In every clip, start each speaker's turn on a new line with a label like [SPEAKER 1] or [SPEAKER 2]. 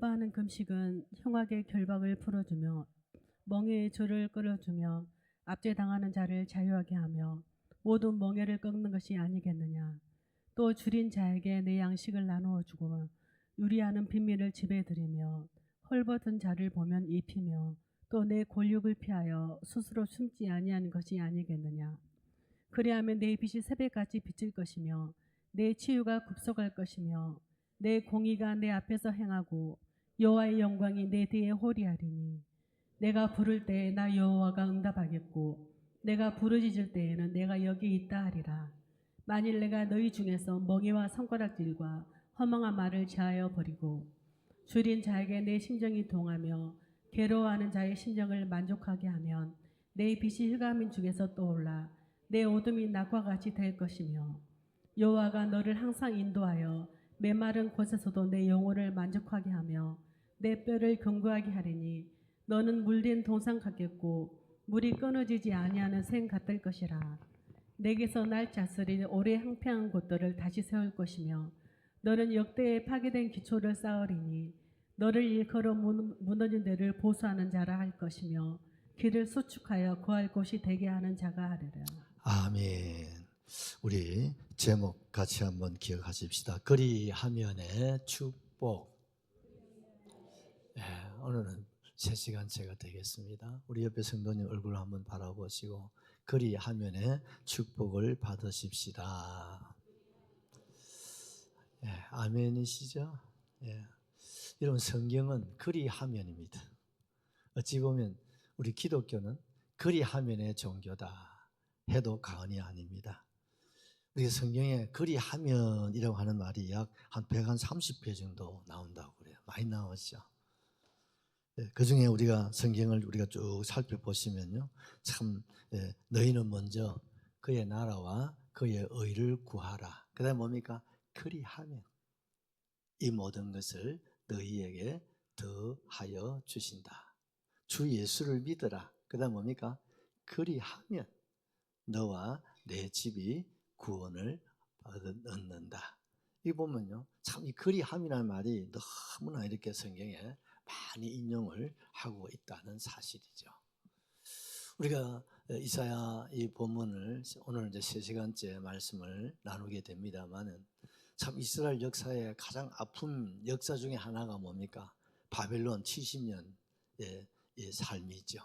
[SPEAKER 1] 기뻐하는 금식은 흉악의 결박을 풀어주며 멍에의 조를 끌어주며 압제당하는 자를 자유하게 하며 모든 멍에를 꺾는 것이 아니겠느냐. 또 줄인 자에게 내 양식을 나누어 주고 유리하는 빈민을 집에 들이며 헐벗은 자를 보면 입히며 또 내 골육을 피하여 스스로 숨지 아니하는 것이 아니겠느냐. 그리하면 내 빛이 새벽같이 비칠 것이며 내 치유가 급속할 것이며 내 공의가 내 앞에서 행하고 여호와의 영광이 내 뒤에 호리하리니 내가 부를 때에 나 여호와가 응답하겠고 내가 부르짖을 때에는 내가 여기 있다 하리라. 만일 내가 너희 중에서 멍에와 손가락질과 허망한 말을 제하여 버리고 줄인 자에게 내 심정이 동하며 괴로워하는 자의 심정을 만족하게 하면 내 빛이 흑암인 중에서 떠올라 내 어둠이 낮과 같이 될 것이며 여호와가 너를 항상 인도하여 메마른 곳에서도 내 영혼을 만족하게 하며 내 뼈를 견고하게 하리니 너는 물된 동상 같겠고 물이 끊어지지 아니하는 샘 같을 것이라. 내게서 날 자스린 오래 항폐한 곳들을 다시 세울 것이며 너는 역대에 파괴된 기초를 쌓으리니 너를 일컬어 무너진 데를 보수하는 자라 할 것이며 길을 수축하여 거할 곳이 되게 하는 자가 하리라.
[SPEAKER 2] 아멘. 우리 제목 같이 한번 기억하십시다. 그리하면의 축복. 오늘은 3시간째가 되겠습니다. 우리 옆에 성도님 얼굴 한번 바라보시고 그리하면의 축복을 받으십시다. 아멘이시죠? 여러분, 성경은 그리하면입니다. 어찌 보면 우리 기독교는 그리하면의 종교다 해도 과언이 아닙니다. 우리 성경에 그리하면이라고 하는 말이 약 한 130회 정도 나온다고 그래요. 많이 나오죠. 그 중에 우리가 성경을 우리가 쭉 살펴보시면요, 참 너희는 먼저 그의 나라와 그의 의를 구하라. 그다음 뭡니까? 그리하면 이 모든 것을 너희에게 더하여 주신다. 주 예수를 믿어라. 그다음 뭡니까? 그리하면 너와 내 집이 구원을 얻는다. 이 보면요, 참 이 그리함이라는 말이 너무나 이렇게 성경에 많이 인용을 하고 있다는 사실이죠. 우리가 이사야 이 본문을 오늘 이제 3시간째 말씀을 나누게 됩니다만은 참 이스라엘 역사의 가장 아픈 역사 중에 하나가 뭡니까? 바벨론 70년의 삶이죠.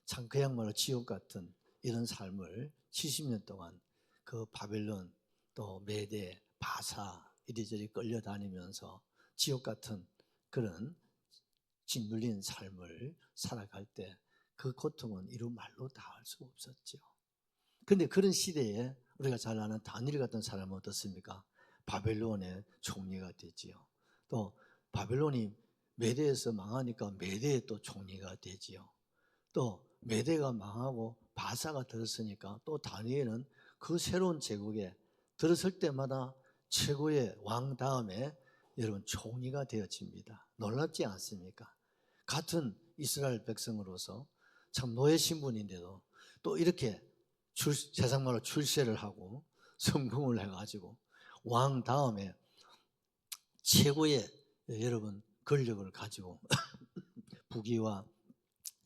[SPEAKER 2] 참 그야말로 지옥 같은 이런 삶을 70년 동안 그 바벨론 또 메대 바사 이리저리 끌려다니면서 지옥 같은 그런 짓눌린 삶을 살아갈 때 그 고통은 이루 말로 다 할 수가 없었죠. 그런데 그런 시대에 우리가 잘 아는 다니엘 같은 사람은 어떻습니까? 바벨론의 총리가 되지요. 또 바벨론이 메대에서 망하니까 메대의 또 총리가 되지요. 또 메대가 망하고 바사가 들었으니까 또 다니엘은 그 새로운 제국에 들었을 때마다 최고의 왕 다음에 여러분 총리가 되어집니다. 놀랍지 않습니까? 같은 이스라엘 백성으로서 참 노예 신분인데도 또 이렇게 세상 말로 출세를 하고 성공을 해가지고 왕 다음에 최고의 여러분 권력을 가지고 부귀와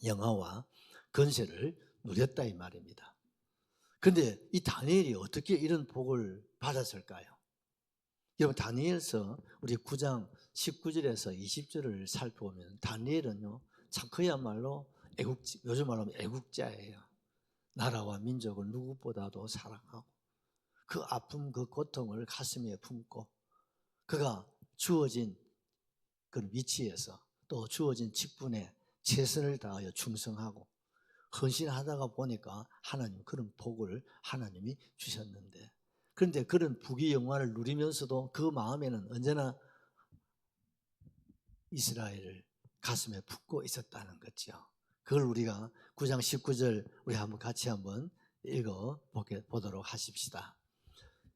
[SPEAKER 2] 영화와 건세를 누렸다 이 말입니다. 그런데 이 다니엘이 어떻게 이런 복을 받았을까요? 여러분, 다니엘서 우리 9장 19절에서 20절을 살펴보면 다니엘은요, 참 그야말로 요즘 말로 하면 애국자예요. 나라와 민족을 누구보다도 사랑하고 그 아픔, 그 고통을 가슴에 품고 그가 주어진 그 위치에서 또 주어진 직분에 최선을 다하여 충성하고 헌신하다가 보니까 하나님 그런 복을 하나님이 주셨는데, 그런데 그런 부귀 영화를 누리면서도 그 마음에는 언제나 이스라엘을 가슴에 품고 있었다는 거죠. 그걸 우리가 9장 19절 우리 한번 같이 한번 읽어 보도록 하십시다.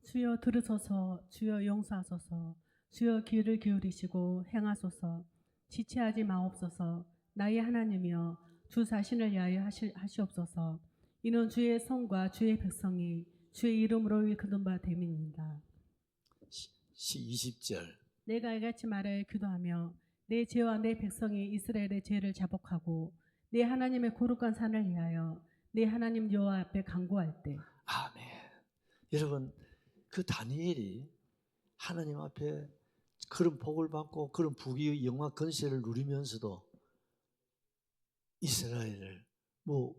[SPEAKER 1] 주여 들으소서. 주여 용서하소서. 주여 귀를 기울이시고 행하소서. 지체하지 마옵소서. 나의 하나님이여 주 자신을 위하여 하시옵소서. 이는 주의 성과 주의 백성이 주의 이름으로 일컫는 바 됨이니이다.
[SPEAKER 2] 20절
[SPEAKER 1] 내가 이같이 말하여 기도하며 내 죄와 내 백성이 이스라엘의 죄를 자복하고 내 하나님의 거룩한 산을 위하여 내 하나님 여호와 앞에 간구할 때.
[SPEAKER 2] 아멘. 여러분, 그 다니엘이 하나님 앞에 그런 복을 받고 그런 부귀의 영화 권세를 누리면서도 이스라엘을 뭐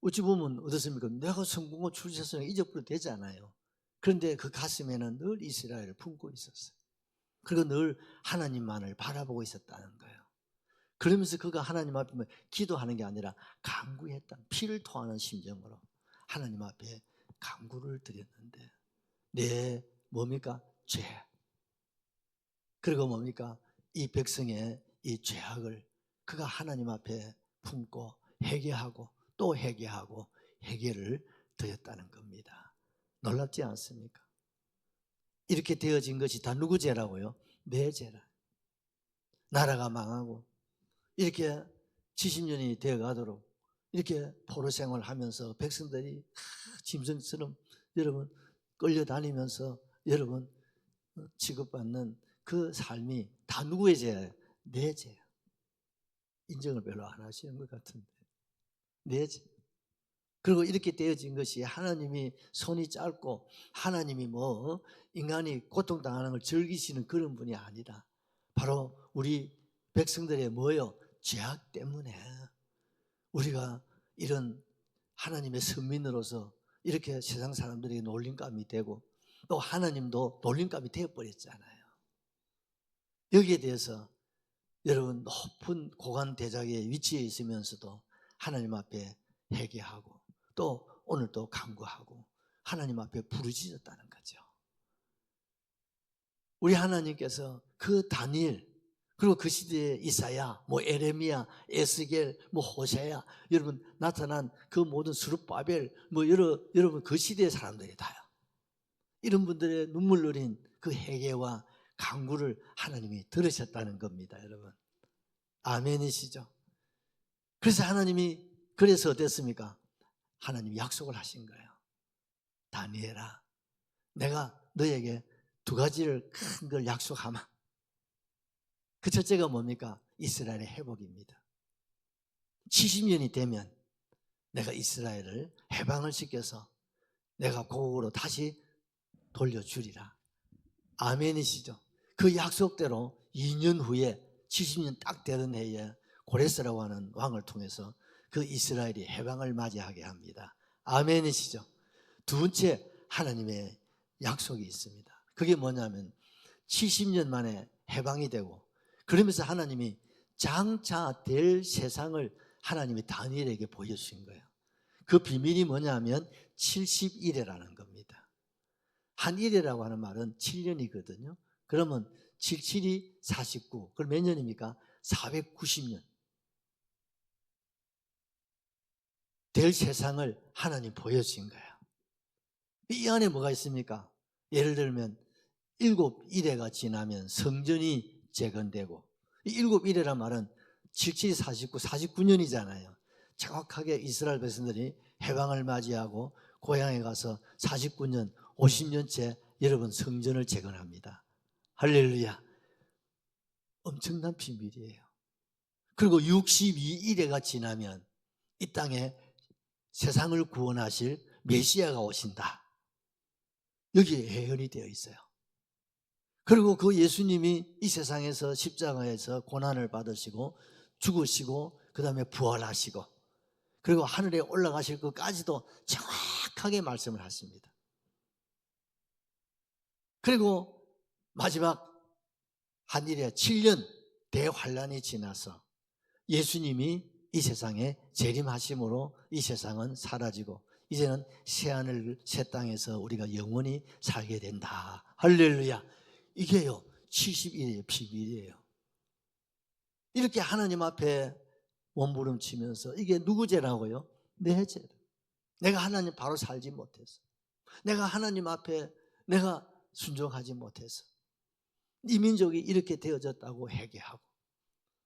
[SPEAKER 2] 어찌 보면 어떻습니까? 내가 성공을 출세성을 잊어버려도 되잖아요. 그런데 그 가슴에는 늘 이스라엘을 품고 있었어요. 그리고 늘 하나님만을 바라보고 있었다는 거예요. 그러면서 그가 하나님 앞에 기도하는 게 아니라 간구했다. 피를 토하는 심정으로 하나님 앞에 간구를 드렸는데 내 뭡니까? 죄. 그리고 뭡니까? 이 백성의 이 죄악을 그가 하나님 앞에 품고 회개하고 또 회개하고 회개를 드렸다는 겁니다. 놀랍지 않습니까? 이렇게 되어진 것이 다 누구 죄라고요? 내 죄라. 나라가 망하고 이렇게 70년이 되어가도록 이렇게 포로 생활을 하면서 백성들이 짐승처럼 여러분 끌려다니면서 여러분 취급받는 그 삶이 다 누구의 죄예요? 내 죄예요. 인정을 별로 안 하시는 것 같은데 내 죄. 그리고 이렇게 되어진 것이 하나님이 손이 짧고 하나님이 뭐 인간이 고통당하는 걸 즐기시는 그런 분이 아니다. 바로 우리 백성들의 뭐예요? 죄악 때문에 우리가 이런 하나님의 선민으로서 이렇게 세상 사람들에게 놀림감이 되고 또 하나님도 놀림감이 되어버렸잖아요. 여기에 대해서 여러분 높은 고관 대작의 위치에 있으면서도 하나님 앞에 회개하고 또 오늘도 간구하고 하나님 앞에 부르짖었다는 거죠. 우리 하나님께서 그 다니엘 그리고 그 시대에 이사야, 뭐 에레미야, 에스겔, 뭐 호세야 여러분 나타난 그 모든 스룹바벨 뭐 여러분 그 시대의 사람들이 다요. 이런 분들의 눈물 흘린 그 회개와 간구를 하나님이 들으셨다는 겁니다, 여러분. 아멘이시죠? 그래서 하나님이 그래서 어땠습니까? 하나님이 약속을 하신 거예요. 다니엘아, 내가 너에게 두 가지를 큰 걸 약속하마. 그 첫째가 뭡니까? 이스라엘의 회복입니다. 70년이 되면 내가 이스라엘을 해방을 시켜서 내가 고국으로 다시 돌려주리라. 아멘이시죠? 그 약속대로 2년 후에 70년 딱 되는 해에 고레스라고 하는 왕을 통해서 그 이스라엘이 해방을 맞이하게 합니다. 아멘이시죠? 두 번째 하나님의 약속이 있습니다. 그게 뭐냐면 70년 만에 해방이 되고 그러면서 하나님이 장차 될 세상을 하나님이 다니엘에게 보여주신 거예요. 그 비밀이 뭐냐면 70일이라는 겁니다. 한 일이라고 하는 말은 7년이거든요. 그러면 77이 49. 그럼 몇 년입니까? 490년. 될 세상을 하나님 보여주신 거예요. 이 안에 뭐가 있습니까? 예를 들면 7일회가 지나면 성전이 재건되고 이 7일회란 말은 77이 49, 49년이잖아요. 정확하게 이스라엘 백성들이 해방을 맞이하고 고향에 가서 49년, 50년째 여러분 성전을 재건합니다. 할렐루야. 엄청난 비밀이에요. 그리고 62일회가 지나면 이 땅에 세상을 구원하실 메시아가 오신다. 여기에 예언이 되어 있어요. 그리고 그 예수님이 이 세상에서 십자가에서 고난을 받으시고 죽으시고 그 다음에 부활하시고 그리고 하늘에 올라가실 것까지도 정확하게 말씀을 하십니다. 그리고 마지막 한 일에 7년 대환란이 지나서 예수님이 이 세상에 재림하심으로 이 세상은 사라지고 이제는 새하늘 새 땅에서 우리가 영원히 살게 된다. 할렐루야. 이게요 70일의 비밀이에요. 이렇게 하나님 앞에 몸부림치면서 이게 누구 죄라고요? 내 죄. 내가 하나님 바로 살지 못해서 내가 하나님 앞에 내가 순종하지 못해서 이 민족이 이렇게 되어졌다고 회개하고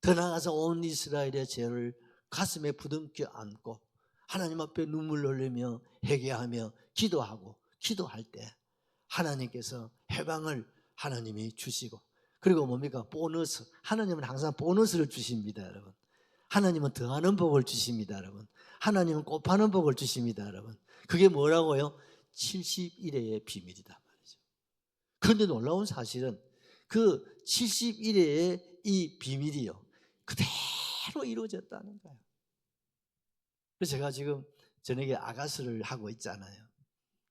[SPEAKER 2] 더 나아가서 온 이스라엘의 죄를 가슴에 부둥켜 안고 하나님 앞에 눈물 흘리며 회개하며 기도하고 기도할 때 하나님께서 해방을 하나님이 주시고 그리고 뭡니까? 보너스. 하나님은 항상 보너스를 주십니다, 여러분. 하나님은 더하는 복을 주십니다, 여러분. 하나님은 곱하는 복을 주십니다, 여러분. 그게 뭐라고요? 70일의 비밀이다 말이죠. 그런데 놀라운 사실은 그 70일의 이 비밀이요, 그대로 이루어졌다는 거예요. 그래서 제가 지금 저녁에 아가스를 하고 있잖아요.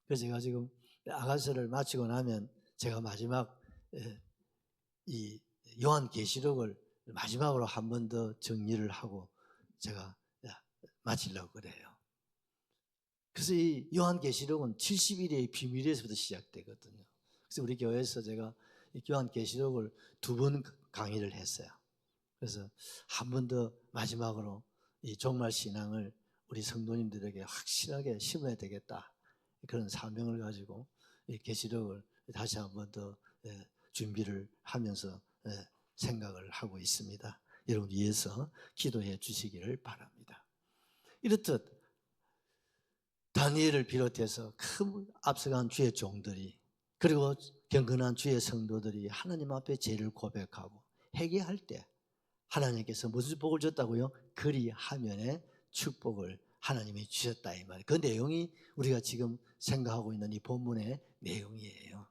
[SPEAKER 2] 그래서 제가 지금 아가스를 마치고 나면 제가 마지막 이 요한계시록을 마지막으로 한 번 더 정리를 하고 제가 마치려고 그래요. 그래서 이 요한계시록은 70일의 비밀에서부터 시작되거든요. 그래서 우리 교회에서 제가 이 요한계시록을 2번 강의를 했어요. 그래서 한 번 더 마지막으로 이 종말 신앙을 우리 성도님들에게 확실하게 심어야 되겠다, 그런 사명을 가지고 이 계시록을 다시 한 번 더 준비를 하면서 생각을 하고 있습니다. 여러분 위해서 기도해 주시기를 바랍니다. 이렇듯 다니엘을 비롯해서 큰 앞서간 주의 종들이, 그리고 경건한 주의 성도들이 하나님 앞에 죄를 고백하고 회개할 때 하나님께서 무슨 복을 줬다고요? 그리하면의 축복을 하나님이 주셨다, 이 말. 그 내용이 우리가 지금 생각하고 있는 이 본문의 내용이에요.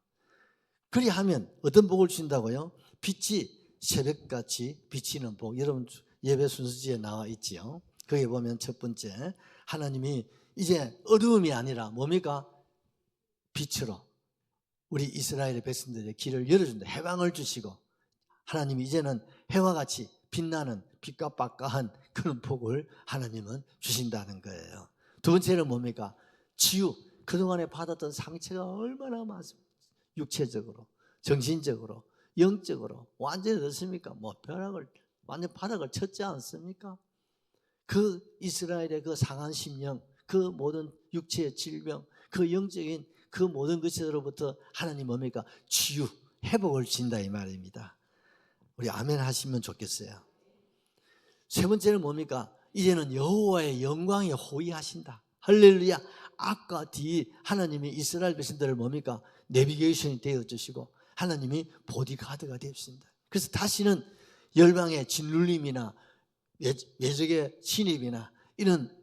[SPEAKER 2] 그리하면 어떤 복을 주신다고요? 빛이 새벽같이 비치는 복. 여러분 예배 순서지에 나와 있지요. 거기 보면 첫 번째, 하나님이 이제 어두움이 아니라 뭡니까? 빛으로 우리 이스라엘의 백성들의 길을 열어준다. 해방을 주시고 하나님이 이제는 해와 같이 빛나는 빛과 빡까한 그런 복을 하나님은 주신다는 거예요. 두 번째는 뭡니까? 치유. 그동안에 받았던 상처가 얼마나 많습니까? 육체적으로, 정신적으로, 영적으로 완전히 어떻습니까? 뭐 벼락을, 완전 바닥을 쳤지 않습니까? 그 이스라엘의 그 상한 심령, 그 모든 육체의 질병, 그 영적인 그 모든 것으로부터 하나님 뭡니까? 치유, 회복을 주신다, 이 말입니다. 우리 아멘 하시면 좋겠어요. 세 번째는 뭡니까? 이제는 여호와의 영광에 호위하신다. 할렐루야. 앞과 뒤 하나님이 이스라엘 백성들을 뭡니까? 내비게이션이 되어주시고 하나님이 보디가드가 되십니다. 그래서 다시는 열방의 짓눌림이나 외적의 침입이나 이런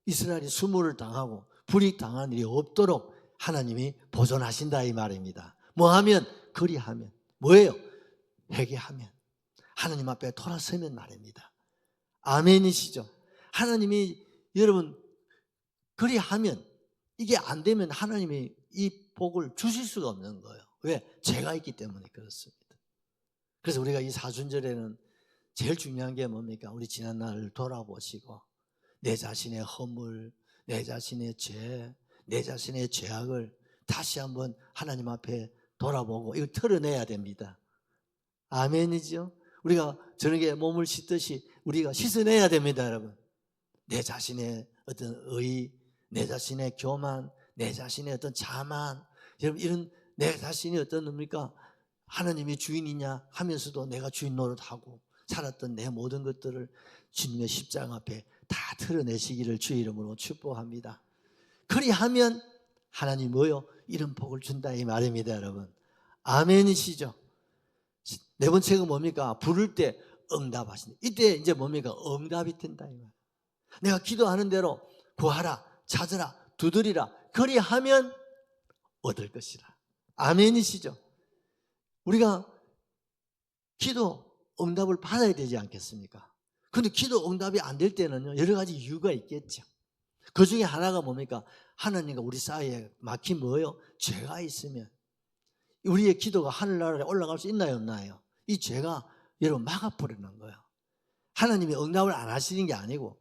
[SPEAKER 2] 이스라엘이 수모를 당하고 불이익당하는 일이 없도록 하나님이 보존하신다, 이 말입니다. 뭐하면? 그리하면. 뭐예요? 회개하면, 하나님 앞에 돌아서면 말입니다. 아멘이시죠? 하나님이 여러분 그리하면, 이게 안 되면 하나님이 이 복을 주실 수가 없는 거예요. 왜? 죄가 있기 때문에 그렇습니다. 그래서 우리가 이 사순절에는 제일 중요한 게 뭡니까? 우리 지난 날을 돌아보시고 내 자신의 허물, 내 자신의 죄, 내 자신의 죄악을 다시 한번 하나님 앞에 돌아보고 이걸 털어내야 됩니다. 아멘이죠? 우리가 저녁에 몸을 씻듯이 우리가 씻어내야 됩니다, 여러분. 내 자신의 어떤 의, 내 자신의 교만, 내 자신의 어떤 자만, 여러분 이런 내 자신이 어떤 뭡니까? 하나님이 주인이냐 하면서도 내가 주인 노릇하고 살았던 내 모든 것들을 주님의 십자가 앞에 다 털어내시기를 주의 이름으로 축복합니다. 그리하면 하나님 뭐요? 이런 복을 준다, 이 말입니다, 여러분. 아멘이시죠? 네 번째가 뭡니까? 부를 때 응답하신다. 이때 이제 뭡니까? 응답이 된다, 이 말. 내가 기도하는 대로 구하라, 찾으라, 두드리라. 그리하면 얻을 것이라. 아멘이시죠? 우리가 기도 응답을 받아야 되지 않겠습니까? 그런데 기도 응답이 안 될 때는요, 여러 가지 이유가 있겠죠. 그 중에 하나가 뭡니까? 하나님과 우리 사이에 막힌 뭐예요? 죄가 있으면 우리의 기도가 하늘나라에 올라갈 수 있나요, 없나요? 이 죄가 여러분 막아버리는 거예요. 하나님이 응답을 안 하시는 게 아니고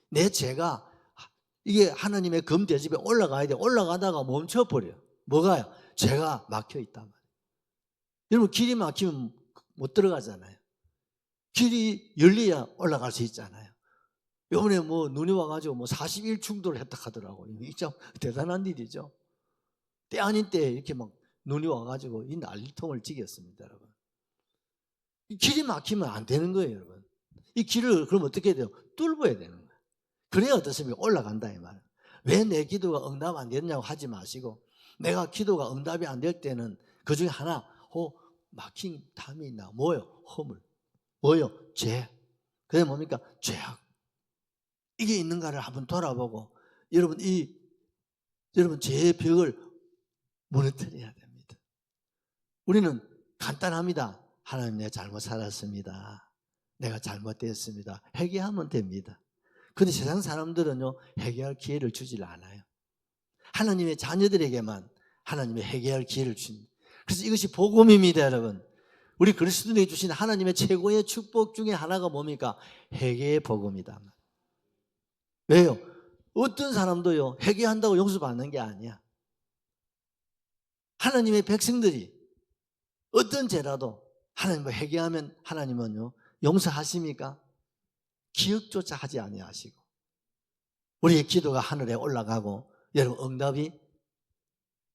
[SPEAKER 2] 내 죄가 이게 하나님의 검대집에 올라가야 돼. 올라가다가 멈춰버려요. 뭐가요? 죄가 막혀있단 말이에요. 여러분 길이 막히면 못 들어가잖아요. 길이 열려야 올라갈 수 있잖아요. 이번에 뭐 눈이 와가지고 뭐 41충돌을 했다 하더라고요. 이게 참 대단한 일이죠. 때 아닌 때 이렇게 막 눈이 와가지고 이 난리통을 지겼습니다, 여러분. 이 길이 막히면 안 되는 거예요, 여러분. 이 길을 그럼 어떻게 돼요? 뚫어야 되는 거예요. 그래야 어떻습니까? 올라간다, 이 말. 왜 내 기도가 응답 안 됐냐고 하지 마시고, 내가 기도가 응답이 안 될 때는 그 중에 하나, 막힌 담이 있나? 뭐요? 허물. 뭐요? 죄. 그게 뭡니까? 죄악. 이게 있는가를 한번 돌아보고 여러분 죄의 벽을 무너뜨려야 됩니다. 우리는 간단합니다. 하나님, 내가 잘못 살았습니다. 내가 잘못됐습니다. 회개하면 됩니다. 그런데 세상 사람들은요, 회개할 기회를 주질 않아요. 하나님의 자녀들에게만 하나님의 회개할 기회를 줍니다. 그래서 이것이 복음입니다, 여러분. 우리 그리스도인에게 주신 하나님의 최고의 축복 중에 하나가 뭡니까? 회개의 복음이다. 왜요? 어떤 사람도요, 회개한다고 용서받는 게 아니야. 하나님의 백성들이 어떤 죄라도 하나님과 회개하면 하나님은요, 용서하십니까? 기억조차 하지 아니하시고, 우리의 기도가 하늘에 올라가고, 여러분 응답이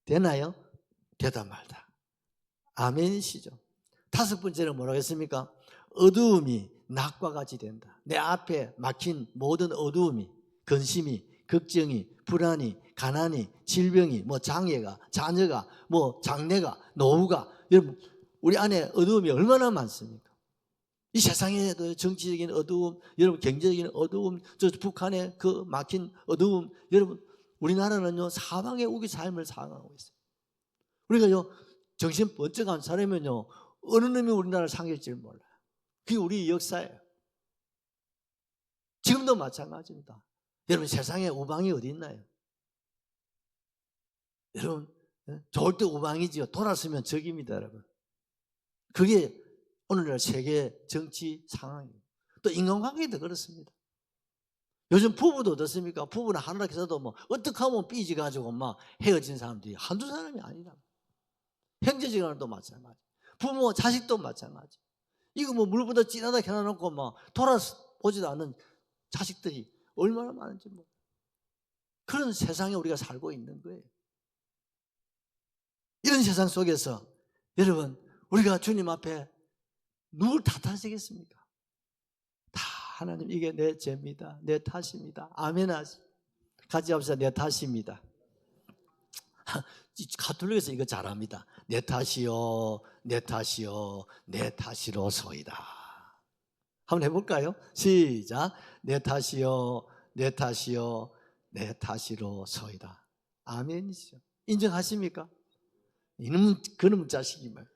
[SPEAKER 2] 되나요? 되다 말다. 아멘이시죠? 다섯 번째는 뭐라고 했습니까? 어두움이 낮과 같이 된다. 내 앞에 막힌 모든 어두움이, 근심이, 걱정이, 불안이, 가난이, 질병이, 뭐 장애가, 자녀가, 뭐 장래가, 노후가, 여러분 우리 안에 어두움이 얼마나 많습니까? 이 세상에도 정치적인 어두움, 여러분 경제적인 어두움, 저 북한의 그 막힌 어두움, 여러분 우리나라는요 사방의 우기 삶을 살아가고 있어요. 우리가요 정신 번쩍한 사람이면요 어느 놈이 우리나라를 상실지 몰라요. 그게 우리 역사예요. 지금도 마찬가지입니다. 여러분 세상에 우방이 어디 있나요? 여러분 좋을 때 우방이지요. 돌았으면 적입니다, 여러분. 그게 오늘날 세계 정치 상황이에요. 또 인간관계도 그렇습니다. 요즘 부부도 어떻습니까? 부부는 하늘나라에서도 뭐 어떻게 하면 삐지가지고 막 헤어진 사람들이 한두 사람이 아니라 형제지간도 마찬가지, 부모 자식도 마찬가지. 이거 뭐 물보다 진하다 해놔놓고 막 돌아보지도 않는 자식들이 얼마나 많은지 뭐 그런 세상에 우리가 살고 있는 거예요. 이런 세상 속에서 여러분 우리가 주님 앞에 누굴 탓하시겠습니까? 다 하나님, 이게 내 죄입니다. 내 탓입니다. 아멘 하시. 같이 합시다. 내 탓입니다. 가톨릭에서 이거 잘합니다. 내 탓이요, 내 탓이요, 내 탓이로소이다. 한번 해볼까요? 시작. 내 탓이요, 내 탓이요, 내 탓이로소이다. 아멘이죠. 인정하십니까? 이놈은 그놈 자식이 말.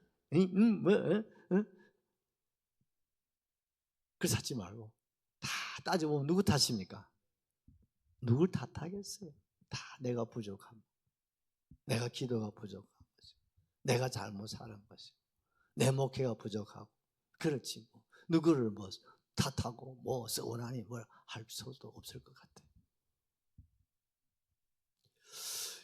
[SPEAKER 2] 그래서 하지 말고 다 따져보면 누구 탓입니까? 누굴 탓하겠어요? 다 내가 부족함, 내가 기도가 부족한 것이고, 내가 잘못 살은 것이고, 내 목회가 부족하고, 그렇지 뭐 누구를 뭐 탓하고 뭐 서운하니 뭘 할 수도 없을 것 같아요.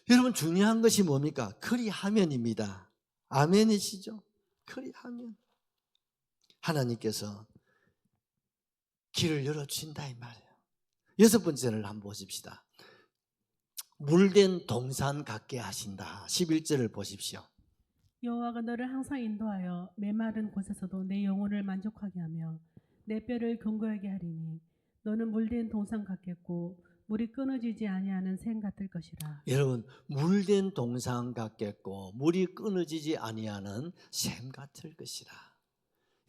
[SPEAKER 2] 여러분 중요한 것이 뭡니까? 그리하면입니다. 아멘이시죠? 그리하면 하나님께서 길을 열어주신다 이 말이에요. 여섯 번째를 한번 보십시다. 물된 동산 같게 하신다. 11절을 보십시오.
[SPEAKER 1] 여호와가 너를 항상 인도하여 메마른 곳에서도 내 영혼을 만족하게 하며 내 뼈를 견고하게 하리니 너는 물된 동산 같겠고 물이 끊어지지 아니하는 샘 같을 것이라.
[SPEAKER 2] 여러분 물된 동산 같겠고 물이 끊어지지 아니하는 샘 같을 것이라.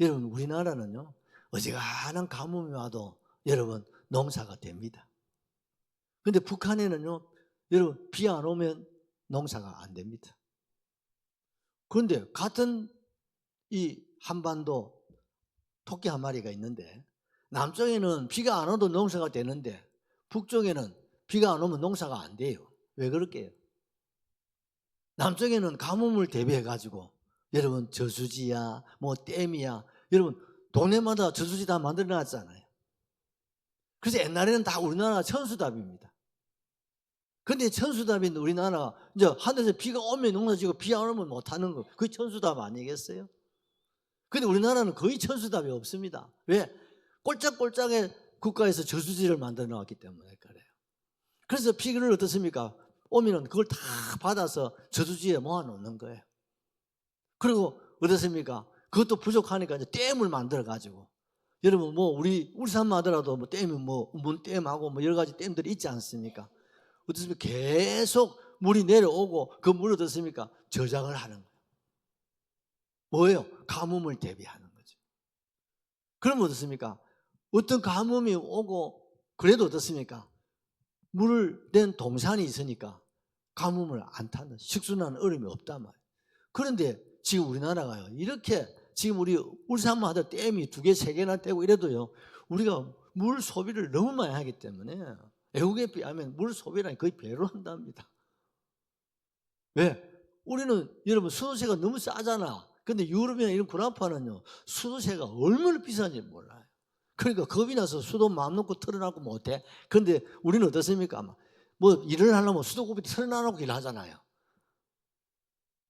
[SPEAKER 2] 여러분 우리나라는요 어지간한 가뭄이 와도 여러분 농사가 됩니다. 그런데 북한에는요 여러분 비 안 오면 농사가 안 됩니다. 그런데 같은 이 한반도 토끼 한 마리가 있는데 남쪽에는 비가 안 와도 농사가 되는데 북쪽에는 비가 안 오면 농사가 안 돼요. 왜 그럴게요? 남쪽에는 가뭄을 대비해 가지고 여러분 저수지야 뭐 댐이야 여러분 동네마다 저수지 다 만들어 놨잖아요. 그래서 옛날에는 다 우리나라 천수답입니다. 근데 천수답인 우리나라 이제 하늘에서 비가 오면 농사지고 비 안 오면 못하는 거 그게 천수답 아니겠어요? 근데 우리나라는 거의 천수답이 없습니다. 왜? 꼴짝꼴짝의 국가에서 저수지를 만들어 놨기 때문에 그래요. 그래서 비를 어떻습니까? 오면은 그걸 다 받아서 저수지에 모아놓는 거예요. 그리고 어떻습니까? 그것도 부족하니까 이제 댐을 만들어 가지고 여러분 뭐 우리 울산만 하더라도 뭐 댐이 뭐 문댐하고 뭐 여러 가지 댐들이 있지 않습니까? 어떻습니까? 계속 물이 내려오고 그 물을 어떻습니까? 저장을 하는 거예요. 뭐예요? 가뭄을 대비하는 거죠. 그럼 어떻습니까? 어떤 가뭄이 오고 그래도 어떻습니까? 물을 낸 동산이 있으니까 가뭄을 안 타는, 식수나는 어려움이 없단 말이에요. 그런데 지금 우리나라가요, 이렇게 지금 우리 울산만 하다 댐이 2개, 3개나 떼고 이래도요, 우리가 물 소비를 너무 많이 하기 때문에 외국에 비하면 물 소비량이 거의 배로 한답니다. 왜? 우리는 여러분 수도세가 너무 싸잖아. 근데 유럽이나 이런 구라파는요, 수도세가 얼마나 비싼지 몰라요. 그러니까 겁이 나서 수도 마음 놓고 털어놓고 못해. 근데 우리는 어떻습니까? 뭐 일을 하려면 수도급이 털어놓고 일하잖아요.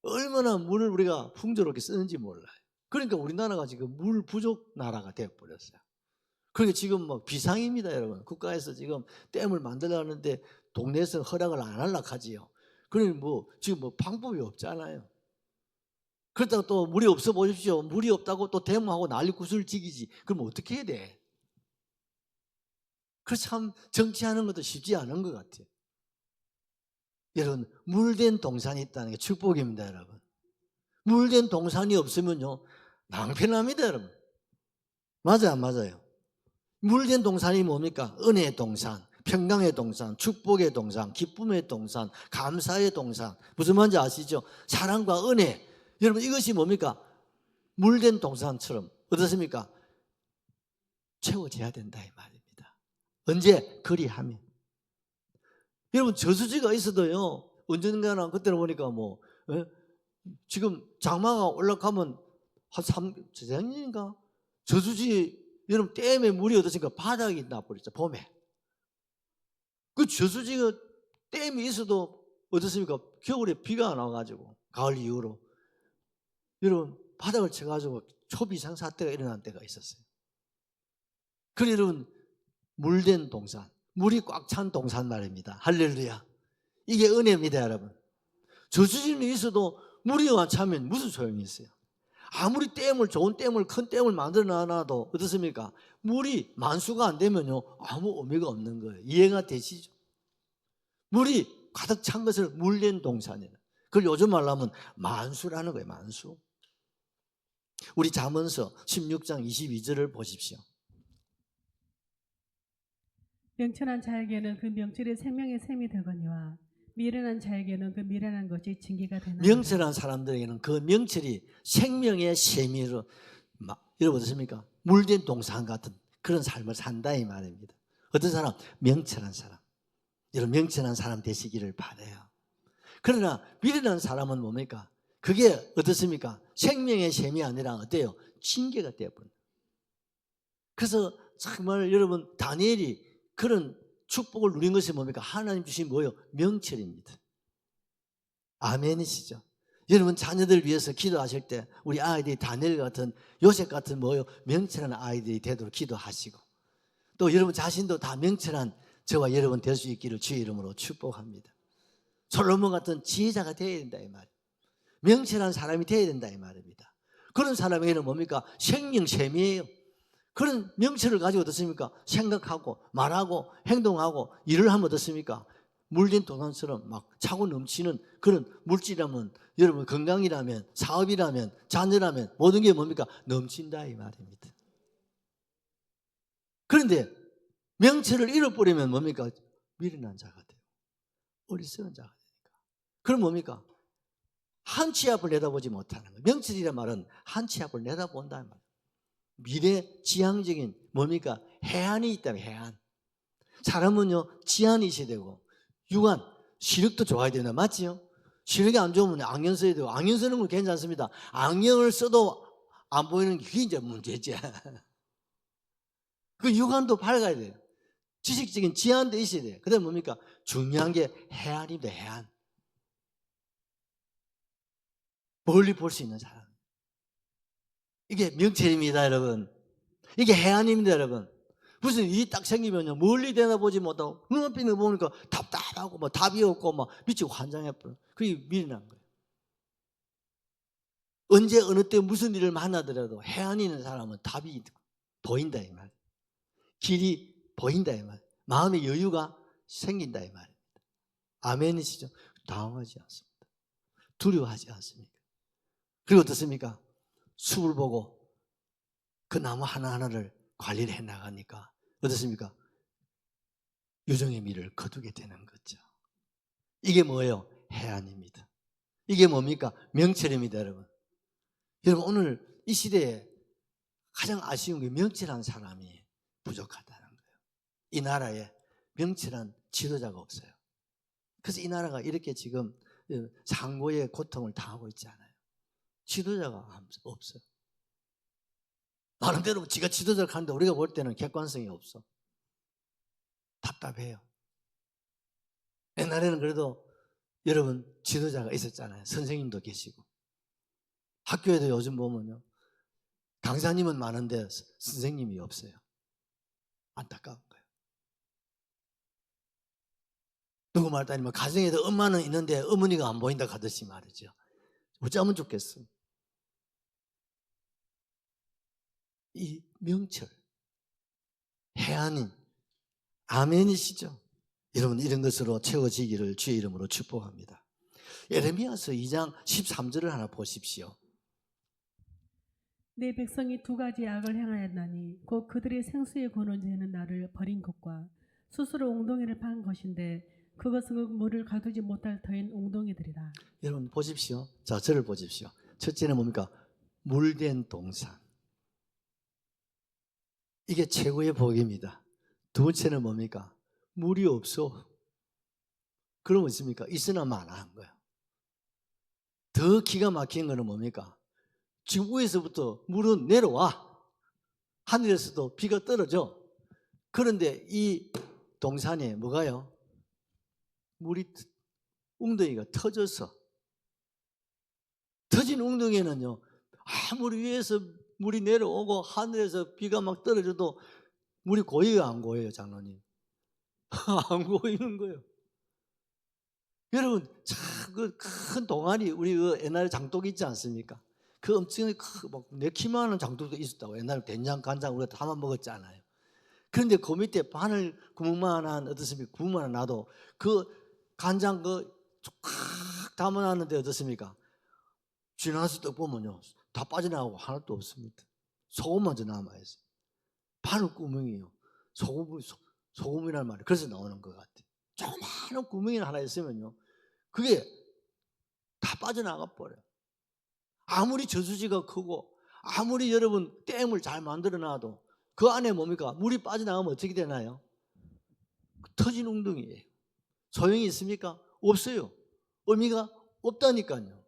[SPEAKER 2] 얼마나 물을 우리가 풍조롭게 쓰는지 몰라요. 그러니까 우리나라가 지금 물 부족 나라가 되어버렸어요. 그러니까 지금 뭐 비상입니다, 여러분. 국가에서 지금 댐을 만들려는데 동네에서 허락을 안 하려고 하지요. 그러니 뭐 지금 뭐 방법이 없잖아요. 그렇다고 또 물이 없어 보십시오. 물이 없다고 또 댐하고 난리 구슬지기지. 그럼 어떻게 해야 돼? 그 참 정치하는 것도 쉽지 않은 것 같아요. 여러분, 물된 동산이 있다는 게 축복입니다, 여러분. 물된 동산이 없으면요, 낭패납니다, 여러분. 맞아요, 안 맞아요? 물된 동산이 뭡니까? 은혜의 동산, 평강의 동산, 축복의 동산, 기쁨의 동산, 감사의 동산. 무슨 말인지 아시죠? 사랑과 은혜. 여러분, 이것이 뭡니까? 물된 동산처럼 어떻습니까? 채워져야 된다 이 말입니다. 언제? 그리하면. 여러분, 저수지가 있어도요, 언젠가나 그때는 보니까 뭐 지금 장마가 올라가면 한 재작년인가? 저수지, 여러분, 댐에 물이 어떻습니까? 바닥이 나버렸죠, 봄에. 그 저수지가 댐이 있어도 어떻습니까? 겨울에 비가 안 와가지고, 가을 이후로. 여러분, 바닥을 쳐가지고 초비상 사태가 일어난 때가 있었어요. 그래, 여러분, 물된 동산, 물이 꽉 찬 동산 말입니다. 할렐루야. 이게 은혜입니다, 여러분. 저수지는 있어도 물이 안 차면 무슨 소용이 있어요? 아무리 댐을, 좋은 댐을, 큰 댐을 만들어 놔도 어떻습니까? 물이 만수가 안 되면요, 아무 의미가 없는 거예요. 이해가 되시죠? 물이 가득 찬 것을 물된 동산이에요. 그걸 요즘 말로 하면 만수라는 거예요, 만수. 우리 잠언서 16장 22절을 보십시오.
[SPEAKER 1] 명철한 자에게는 그 명철이 생명의 샘이 되거니와 미련한 자에게는 그 미련한 것이 징계가 되나이다.
[SPEAKER 2] 명철한 사람들에게는 그 명철이 생명의 샘으로, 여러분 어떻습니까? 물된 동산 같은 그런 삶을 산다 이 말입니다. 어떤 사람? 명철한 사람. 여러분, 명철한 사람 되시기를 바라요. 그러나 미련한 사람은 뭡니까? 그게 어떻습니까? 생명의 샘이 아니라 어때요? 징계가 되어버립니다. 그래서 정말 여러분, 다니엘이 그런 축복을 누린 것이 뭡니까? 하나님 주신 뭐예요? 명철입니다. 아멘이시죠? 여러분, 자녀들 위해서 기도하실 때 우리 아이들이 다니엘 같은, 요셉 같은 뭐예요? 명철한 아이들이 되도록 기도하시고, 또 여러분 자신도 다 명철한 저와 여러분 될 수 있기를 주의 이름으로 축복합니다. 솔로몬 같은 지혜자가 되어야 된다 이 말. 명철한 사람이 되어야 된다 이 말입니다. 그런 사람에게는 뭡니까? 생명샘이에요. 그런 명철을 가지고 어떻습니까? 생각하고 말하고 행동하고 일을 하면 어떻습니까? 물된 동산처럼 막 차고 넘치는 그런 물질이라면, 여러분 건강이라면, 사업이라면, 자녀라면 모든 게 뭡니까? 넘친다 이 말입니다. 그런데 명철을 잃어버리면 뭡니까? 미련한 자가 돼요. 어리석은 자가 되니까. 그럼 뭡니까? 한 치 앞을 내다보지 못하는 거예요. 명철이란 말은 한 치 앞을 내다본다는 말이에요. 미래지향적인 뭡니까? 해안이 있다면 해안. 사람은요, 지안이 있어야 되고, 육안, 시력도 좋아야 되나, 맞지요? 시력이 안 좋으면 안경 써야 되고, 안경 쓰는 건 괜찮습니다. 안경을 써도 안 보이는 게 그게 이제 문제지. 그 육안도 밝아야 돼요. 지식적인 지안도 있어야 돼요. 그 다음에 뭡니까? 중요한 게 해안입니다, 해안. 멀리 볼 수 있는 사람. 이게 명철입니다, 여러분. 이게 해안입니다, 여러분. 무슨 일이 딱 생기면요, 멀리 내다보지 못하고 눈앞에 보니까 답답하고 뭐 답이 없고 막 미치고 환장해버려. 그게 미련한 거예요. 언제 어느 때 무슨 일을 만나더라도 해안이 있는 사람은 답이 보인다 이 말. 길이 보인다 이 말. 마음의 여유가 생긴다 이 말입니다. 아멘이시죠? 당황하지 않습니다. 두려워하지 않습니까? 그리고 어떻습니까? 숲을 보고 그 나무 하나하나를 관리를 해 나가니까 어떻습니까? 유정의 미를 거두게 되는 거죠. 이게 뭐예요? 해안입니다. 이게 뭡니까? 명철입니다, 여러분. 여러분, 오늘 이 시대에 가장 아쉬운 게 명철한 사람이 부족하다는 거예요. 이 나라에 명철한 지도자가 없어요. 그래서 이 나라가 이렇게 지금 상고의 고통을 당하고 있지 않아요. 지도자가 없어요. 나름대로 지가 지도자를 하는데 우리가 볼 때는 객관성이 없어. 답답해요. 옛날에는 그래도 여러분 지도자가 있었잖아요. 선생님도 계시고. 학교에도 요즘 보면요. 강사님은 많은데 선생님이 없어요. 안타까운 거예요. 누구 말도 아니면 가정에도 엄마는 있는데 어머니가 안 보인다 하듯이 말이죠. 어쩌면 좋겠어. 이 명철, 해안인, 아멘이시죠. 여러분 이런 것으로 채워지기를 주의 이름으로 축복합니다. 예레미야서 2장 13절을 하나 보십시오.
[SPEAKER 1] 내 백성이 두 가지 악을 행하였나니 곧 그들의 생수의 권원제는 나를 버린 것과 스스로 웅덩이를 판 것인데 그것은 물을 가두지 못할 터인 웅덩이들이라.
[SPEAKER 2] 여러분 보십시오. 자, 저를 보십시오. 첫째는 뭡니까? 물된 동산. 이게 최고의 복입니다. 두 번째는 뭡니까? 물이 없어. 그럼 어떻습니까? 있으나 마나 한 거야. 더 기가 막힌 거는 뭡니까? 지금 위에서부터 물은 내려와. 하늘에서도 비가 떨어져. 그런데 이 동산에 뭐가요? 물이 웅덩이가 터져서 터진 웅덩이는요 아무리 위에서 물이 내려오고 하늘에서 비가 막 떨어져도 물이 고여요 안 고여요 장로님? 안 고이는 거예요. 여러분 참 그 큰 동아리 우리 그 옛날에 장독 있지 않습니까? 그 엄청나게 내 키만한 장독도 있었다고. 옛날에 된장 간장 우리가 담아 먹었잖아요. 그런데 그 밑에 바늘 구멍만한 어떻습니까? 구멍만 놔도 그 간장 꽉 담아놨는데 어떻습니까? 지나서 딱 보면요 다 빠져나가고 하나도 없습니다. 소금만 더 남아있어요. 바늘 구멍이에요. 소금이라는 말이 그래서 나오는 것 같아요. 조그마한 구멍이 하나 있으면요 그게 다 빠져나가 버려요. 아무리 저수지가 크고 아무리 여러분 댐을 잘 만들어 놔도 그 안에 뭡니까? 물이 빠져나가면 어떻게 되나요? 터진 웅덩이에요. 소용이 있습니까? 없어요. 의미가 없다니까요.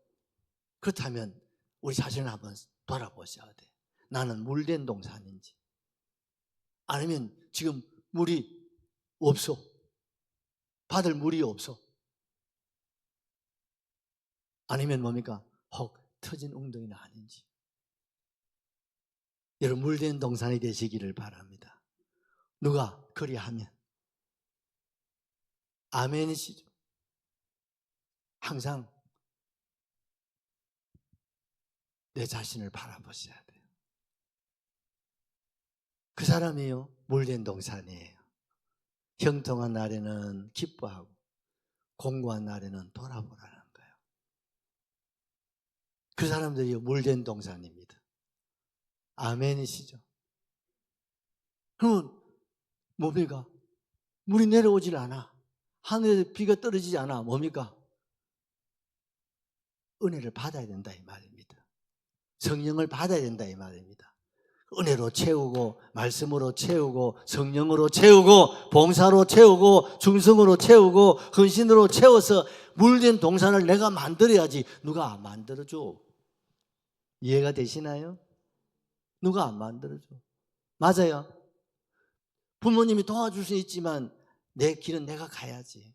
[SPEAKER 2] 그렇다면 우리 자신을 한번 돌아보셔야 돼. 나는 물된 동산인지 아니면 지금 물이 없어. 받을 물이 없어. 아니면 뭡니까? 혹 터진 웅덩이는 아닌지. 여러분 물된 동산이 되시기를 바랍니다. 누가 그리하면 아멘이시죠. 항상 내 자신을 바라보셔야 돼요. 그 사람이요 물된 동산이에요. 형통한 날에는 기뻐하고 공고한 날에는 돌아보라는 거예요. 그 사람들이 물된 동산입니다. 아멘이시죠. 그러면 뭡니까? 물이 내려오질 않아. 하늘에서 비가 떨어지지 않아. 뭡니까? 은혜를 받아야 된다 이 말입니다. 성령을 받아야 된다 이 말입니다. 은혜로 채우고 말씀으로 채우고 성령으로 채우고 봉사로 채우고 중성으로 채우고 헌신으로 채워서 물된 동산을 내가 만들어야지. 누가 안 만들어줘? 이해가 되시나요? 누가 안 만들어줘? 맞아요. 부모님이 도와줄 수 있지만 내 길은 내가 가야지.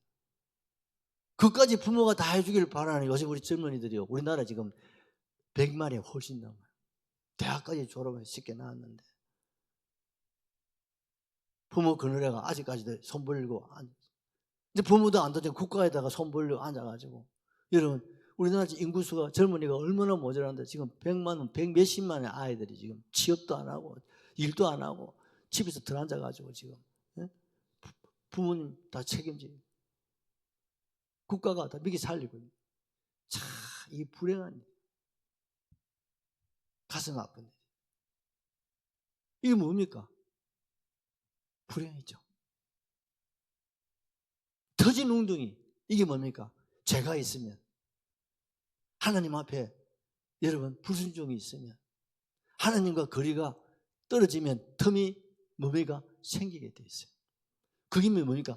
[SPEAKER 2] 그까지 부모가 다 해주길 바라는 요즘 우리 젊은이들이요. 우리나라 지금 100만이 훨씬 넘어요. 대학까지 졸업해서 쉽게 나왔는데 부모 그늘에가 아직까지도 손 벌리고 이제 부모도 안 되죠. 국가에다가 손 벌리고 앉아가지고. 여러분 우리나라 인구수가 젊은이가 얼마나 모자란데 지금 100만, 100 몇십만의 아이들이 지금 취업도 안 하고 일도 안 하고 집에서 들어앉아가지고 지금 부모님 다 책임지고 국가가 다 미기 살리고 참 이 불행한 가슴 아픈 일. 이게 뭡니까? 불행이죠. 터진 웅덩이, 이게 뭡니까? 죄가 있으면, 하나님 앞에 여러분 불순종이 있으면, 하나님과 거리가 떨어지면 틈이 뭡니까? 생기게 돼 있어요. 그게 뭡니까?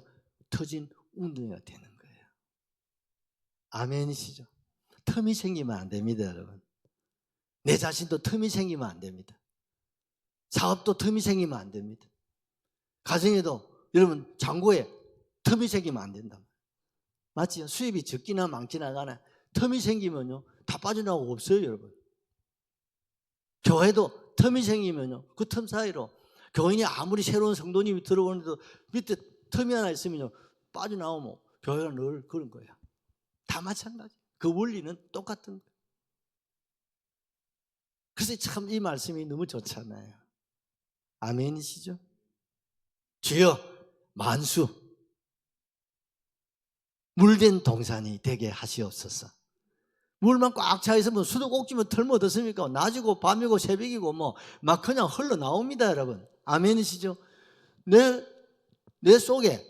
[SPEAKER 2] 터진 웅덩이가 되는 거예요. 아멘이시죠? 틈이 생기면 안 됩니다, 여러분. 내 자신도 틈이 생기면 안 됩니다. 사업도 틈이 생기면 안 됩니다. 가정에도 여러분 장고에 틈이 생기면 안 된다. 맞지요? 수입이 적기나 많기나 간에 틈이 생기면요 다 빠져나오고 없어요, 여러분. 교회도 틈이 생기면요 그 틈 사이로 교인이 아무리 새로운 성도님이 들어오는데도 밑에 틈이 하나 있으면요 빠져나오면 교회가 늘 그런 거야. 다 마찬가지. 그 원리는 똑같은 거예요. 그래서 참 이 말씀이 너무 좋잖아요. 아멘이시죠? 주여 만수 물된 동산이 되게 하시옵소서. 물만 꽉 차 있으면 수도꼭지면 털 못 얻습니까? 낮이고 밤이고 새벽이고 뭐 막 그냥 흘러나옵니다, 여러분. 아멘이시죠? 내 속에